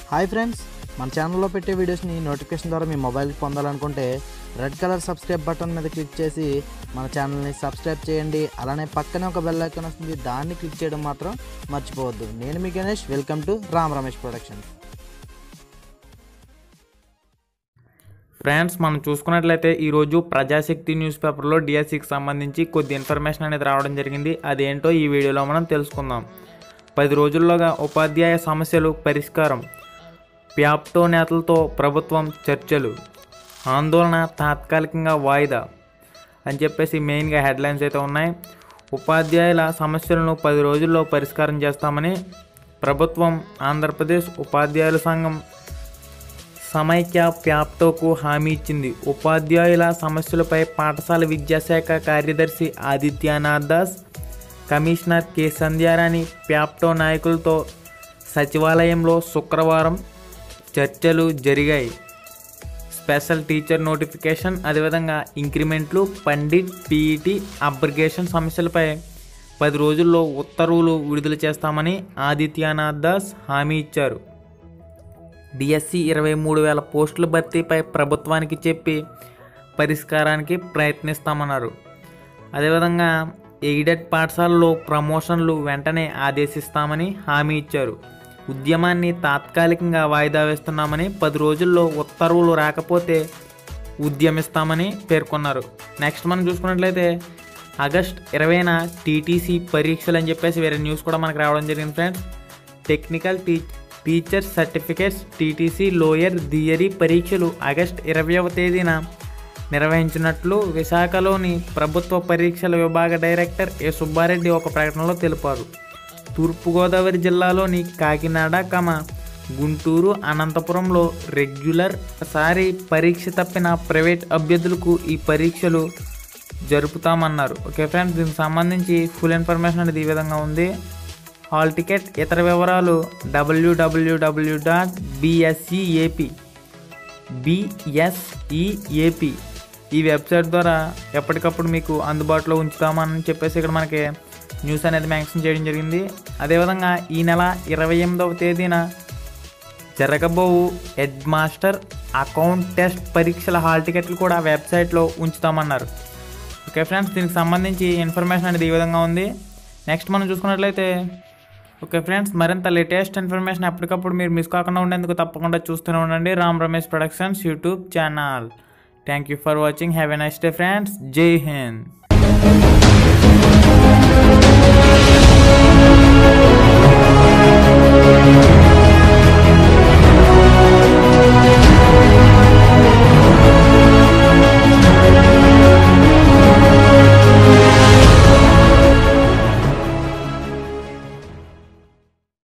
Hi friends, మన ఛానల్లో పెట్టే వీడియోస్ని నోటిఫికేషన్ ద్వారా మీ మొబైల్కి పొందాలనుకుంటే రెడ్ కలర్ సబ్స్క్రైబ్ బటన్ మీద క్లిక్ చేసి మన ఛానల్ని సబ్స్క్రైబ్ చేయండి. అలానే పక్కనే ఒక బెల్ ఐకాన్ వస్తుంది, దాన్ని క్లిక్ చేయడం మాత్రం మర్చిపోవద్దు. నేను మీ Ganesh, welcome to Ram Ramesh productions. Friends, మనం చూసుకున్నట్లయితే ఈరోజు ప్రజాశక్తి న్యూస్ పేపర్లో డిఎస్సికి సంబంధించి కొద్ది ఇన్ఫర్మేషన్ అనేది రావడం జరిగింది. అదేంటో ఈ వీడియోలో మనం తెలుసుకుందాం. 10 రోజుల్లోగా ఉపాధ్యాయ సమస్యలు పరిష్కారం, ప్యాప్టో నేతలతో ప్రభుత్వం చర్చలు, ఆందోళన తాత్కాలికంగా వాయిదా అని చెప్పేసి మెయిన్గా హెడ్లైన్స్ అయితే ఉన్నాయి. ఉపాధ్యాయుల సమస్యలను 10 రోజుల్లో పరిష్కారం చేస్తామని ప్రభుత్వం ఆంధ్రప్రదేశ్ ఉపాధ్యాయుల సంఘం సమైక్య ప్యాప్టోకు హామీ ఇచ్చింది. ఉపాధ్యాయుల సమస్యలపై పాఠశాల విద్యాశాఖ కార్యదర్శి ఆదిత్యనాథ్ దాస్, కమిషనర్ కె సంధ్యారాణి ప్యాప్టో నాయకులతో సచివాలయంలో శుక్రవారం చర్చలు జరిగాయి. స్పెషల్ టీచర్ నోటిఫికేషన్, అదేవిధంగా ఇంక్రిమెంట్లు, పండిట్, పీఈటీ, అబ్రిగేషన్ సమస్యలపై 10 రోజుల్లో ఉత్తర్వులు విడుదల చేస్తామని ఆదిత్యనాథ్ దాస్ హామీ ఇచ్చారు. డిఎస్సి 23,000 పోస్టుల భర్తీపై ప్రభుత్వానికి చెప్పి పరిష్కారానికి ప్రయత్నిస్తామన్నారు. అదేవిధంగా ఎయిడెడ్ పాఠశాలలో ప్రమోషన్లు వెంటనే ఆదేశిస్తామని హామీ ఇచ్చారు. ఉద్యమాన్ని తాత్కాలికంగా వాయిదా వేస్తున్నామని, 10 రోజుల్లో ఉత్తర్వులు రాకపోతే ఉద్యమిస్తామని పేర్కొన్నారు. నెక్స్ట్ మనం చూసుకున్నట్లయితే ఆగస్ట్ 20న టీటీసీ పరీక్షలు అని చెప్పేసి వేరే న్యూస్ కూడా మనకు రావడం జరిగింది. Friends, technical teacher certificates TTC lower theory పరీక్షలు ఆగస్ట్ 20వ తేదీన నిర్వహించినట్లు విశాఖలోని ప్రభుత్వ పరీక్షల విభాగ డైరెక్టర్ ఏ సుబ్బారెడ్డి ఒక ప్రకటనలో తెలిపారు. తూర్పుగోదావరి జిల్లాలోని కాకినాడ, గుంటూరు, అనంతపురంలో రెగ్యులర్ సారి పరీక్ష తప్పిన ప్రైవేట్ అభ్యర్థులకు ఈ పరీక్షలు జరుపుతామన్నారు. ఓకే ఫ్రెండ్స్, దీనికి సంబంధించి ఫుల్ ఇన్ఫర్మేషన్ అనేది ఈ విధంగా ఉంది. హాల్ టికెట్ ఇతర వివరాలు www.bseap ఈ వెబ్సైట్ ద్వారా ఎప్పటికప్పుడు మీకు అందుబాటులో ఉంచుతామని చెప్పేసి ఇక్కడ మనకి న్యూస్ అనేది మెన్షన్ చేయడం జరిగింది. అదేవిధంగా ఈ నెల 28వ తేదీన జరగబోవు హెడ్ మాస్టర్ అకౌంట్ టెస్ట్ పరీక్షల హాల్ టికెట్లు కూడా వెబ్సైట్లో ఉంచుతామన్నారు. ఓకే ఫ్రెండ్స్, దీనికి సంబంధించి ఇన్ఫర్మేషన్ అనేది ఈ విధంగా ఉంది. నెక్స్ట్ మనం చూసుకున్నట్లయితే ఓకే ఫ్రెండ్స్, మరింత లేటెస్ట్ ఇన్ఫర్మేషన్ ఎప్పటికప్పుడు మీరు మిస్ కాకుండా ఉండేందుకు తప్పకుండా చూస్తూనే ఉండండి Ram Ramesh productions YouTube channel. Thank you for watching. Have a nice day friends. జై హింద్.